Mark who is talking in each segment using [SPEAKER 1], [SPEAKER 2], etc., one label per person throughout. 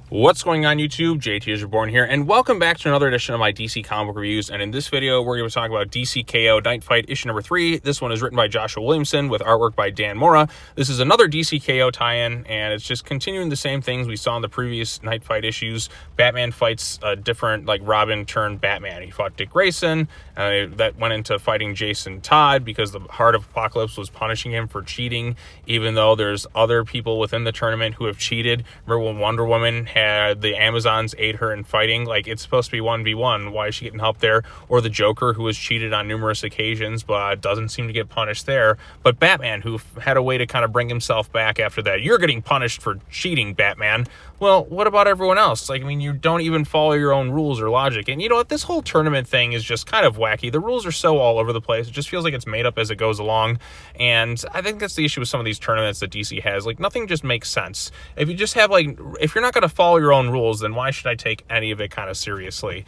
[SPEAKER 1] What's going on YouTube? JT is Reborn here, and welcome back to another edition of my DC comic book reviews. And in this video, we're going to talk about DC K.O. Knightfight issue number 3. This one is written by Joshua Williamson with artwork by Dan Mora. This is another DC K.O. tie-in, and it's just continuing the same things we saw in the previous Knightfight issues. Batman fights a different, like, Robin turned Batman. He fought Dick Grayson, that went into fighting Jason Todd because the Heart of Apocalypse was punishing him for cheating, even though there's other people within the tournament who have cheated. Remember when Wonder Woman had the Amazons aid her in fighting? Like, it's supposed to be 1v1. Why is she getting help there? Or the Joker, who was cheated on numerous occasions but doesn't seem to get punished there. But Batman, who had a way to kind of bring himself back after that. You're getting punished for cheating, Batman. Well, what about everyone else? Like, I mean, you don't even follow your own rules or logic. And you know what? This whole tournament thing is just kind of wacky. The rules are so all over the place. It just feels like it's made up as it goes along. And I think that's the issue with some of these tournaments that DC has. Like, nothing just makes sense. If you just have, like, if you're not going to follow your own rules, then why should I take any of it kind of seriously?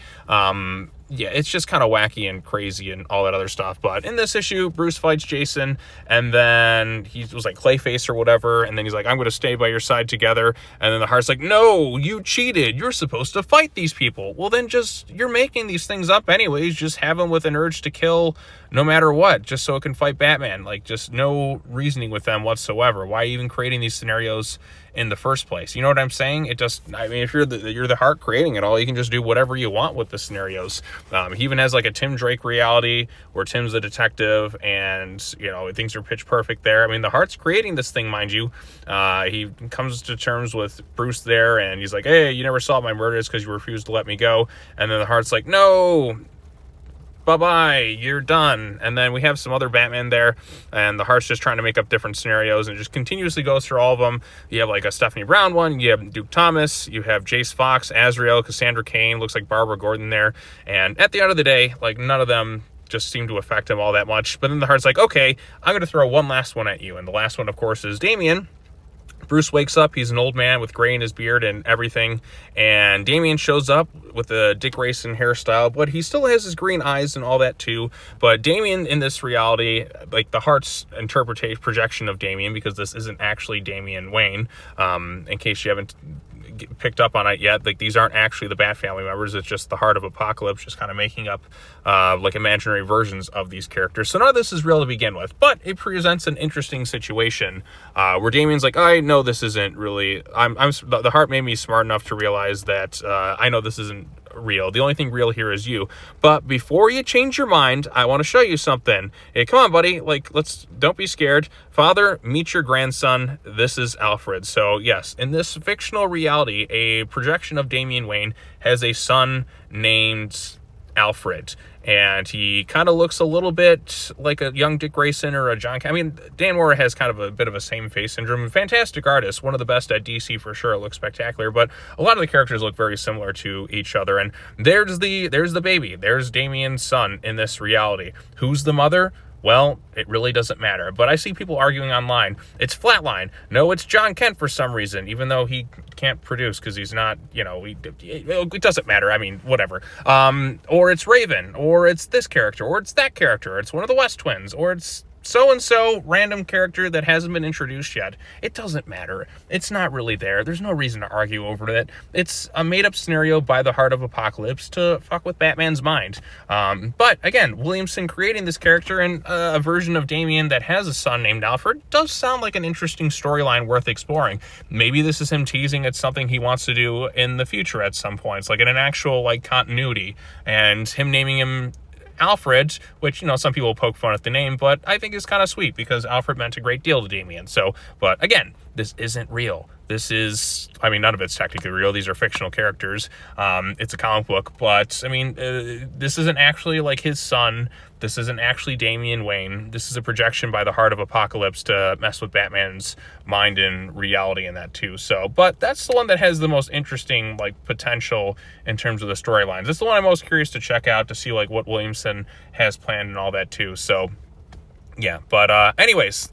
[SPEAKER 1] Yeah, it's just kind of wacky and crazy and all that other stuff. But in this issue, Bruce fights Jason, and then he was like Clayface or whatever, and then he's like, I'm going to stay by your side together. And then the Heart's like, no, you cheated. You're supposed to fight these people. Well, then just, you're making these things up anyways. Just have them with an urge to kill no matter what, just so it can fight Batman. Like, just no reasoning with them whatsoever. Why even creating these scenarios in the first place? You know what I'm saying? It just, I mean, if you're the Heart creating it all, you can just do whatever you want with the scenarios. He even has like a Tim Drake reality where Tim's the detective and, you know, things are pitch perfect there. I mean, the Heart's creating this thing, mind you. He comes to terms with Bruce there and he's like, hey, you never solved my murders because you refused to let me go. And then the Heart's like, no, bye-bye, you're done. And then we have some other Batman there, and the Heart's just trying to make up different scenarios and just continuously goes through all of them. You have like a Stephanie Brown one, you have Duke Thomas, you have Jace Fox, Azrael, Cassandra Cain, looks like Barbara Gordon there. And at the end of the day, like, none of them just seem to affect him all that much. But then the Heart's like, okay, I'm going to throw one last one at you. And the last one, of course, is Damian. Bruce wakes up, he's an old man with gray in his beard and everything, and Damian shows up with a Dick Grayson hairstyle, but he still has his green eyes and all that too. But Damian in this reality, like the Heart's interpretation, projection of Damian, because this isn't actually Damian Wayne, in case you haven't picked up on it yet, like these aren't actually the Bat family members. It's just the Heart of Apocalypse just kind of making up like imaginary versions of these characters. So none of this is real to begin with, but it presents an interesting situation where Damian's like, I know this isn't really, the Heart made me smart enough to realize that I know this isn't real. The only thing real here is you. But before you change your mind, I want to show you something. Hey, come on, buddy. Like, don't be scared. Father, meet your grandson. This is Alfred. So yes, in this fictional reality, a projection of Damian Wayne has a son named Alfred, and he kind of looks a little bit like a young Dick Grayson or a John. I mean, Dan Mora has kind of a bit of a same face syndrome. Fantastic artist, one of the best at DC for sure. It looks spectacular, but a lot of the characters look very similar to each other. And there's the baby. There's Damian's son in this reality. Who's the mother? Well, it really doesn't matter. But I see people arguing online, it's Flatline. No, it's John Kent for some reason, even though he can't produce because he's not, you know, it doesn't matter. I mean, whatever. Or it's Raven, or it's this character, or it's that character, or it's one of the West twins, or it's so-and-so random character that hasn't been introduced yet. It doesn't matter. It's not really there. There's no reason to argue over it. It's a made-up scenario by the Heart of Apocalypse to fuck with Batman's mind. But again, Williamson creating this character and a version of Damian that has a son named Alfred does sound like an interesting storyline worth exploring. Maybe this is him teasing at something he wants to do in the future at some points, like in an actual like continuity, and him naming him Alfred, which, you know, some people poke fun at the name, but I think is kind of sweet because Alfred meant a great deal to Damian. So, but again, this isn't real. This is, I mean, none of it's technically real. These are fictional characters. It's a comic book, but I mean, this isn't actually like his son. This isn't actually Damian Wayne. This is a projection by the Heart of Apocalypse to mess with Batman's mind and reality in that too. So, but that's the one that has the most interesting like potential in terms of the storylines. It's the one I'm most curious to check out to see like what Williamson has planned and all that too. So, yeah. But anyways,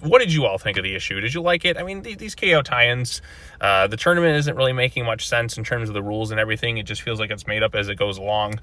[SPEAKER 1] what did you all think of the issue? Did you like it? I mean, these KO tie-ins, the tournament isn't really making much sense in terms of the rules and everything. It just feels like it's made up as it goes along.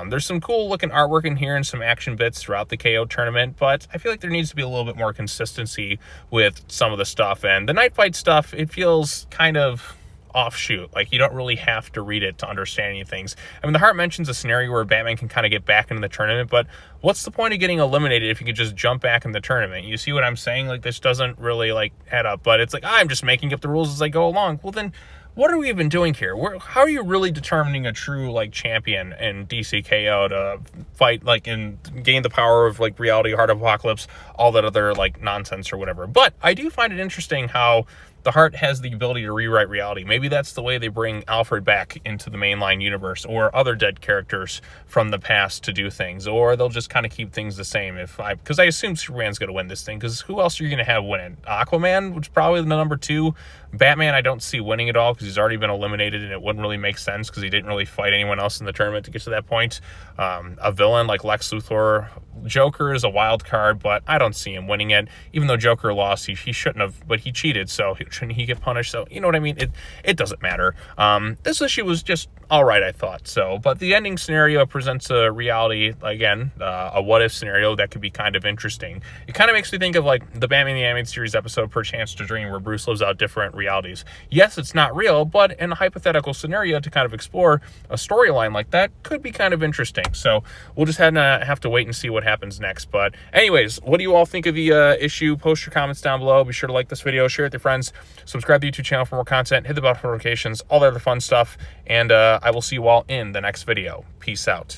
[SPEAKER 1] There's some cool looking artwork in here and some action bits throughout the KO tournament, but I feel like there needs to be a little bit more consistency with some of the stuff. And the Knightfight stuff, it feels kind of offshoot. Like, you don't really have to read it to understand any things. I mean, the heart mentions a scenario where Batman can kind of get back into the tournament, but what's the point of getting eliminated if you could just jump back in the tournament? You see what I'm saying? Like, this doesn't really, like, add up. But it's like, I'm just making up the rules as I go along. Well, then what are we even doing here? How are you really determining a true, like, champion in DC K.O. to fight, like, and gain the power of, like, reality, Heart of Apocalypse, all that other, like, nonsense or whatever? But I do find it interesting how the Heart has the ability to rewrite reality. Maybe that's the way they bring Alfred back into the mainline universe, or other dead characters from the past to do things, or they'll just kind of keep things the same. Because I assume Superman's going to win this thing, because who else are you going to have win it? Aquaman, which is probably the number 2. Batman, I don't see winning at all, because he's already been eliminated, and it wouldn't really make sense, because he didn't really fight anyone else in the tournament to get to that point. A villain like Lex Luthor. Joker is a wild card, but I don't see him winning it. Even though Joker lost, he shouldn't have, but he cheated, so shouldn't he get punished? So, you know what I mean? It doesn't matter. This issue was just all right, I thought. So, but the ending scenario presents a reality, again, a what-if scenario that could be kind of interesting. It kind of makes me think of, like, the Batman the Animated Series episode, Per Chance to Dream, where Bruce lives out different realities. Yes, it's not real, but in a hypothetical scenario to kind of explore a storyline like that could be kind of interesting. So, we'll just have to wait and see what happens next. But anyways, what do you all think of the issue? Post your comments down below. Be sure to like this video, share it with your friends, subscribe to the YouTube channel for more content, hit the bell for notifications, all that other fun stuff, and I will see you all in the next video. Peace out.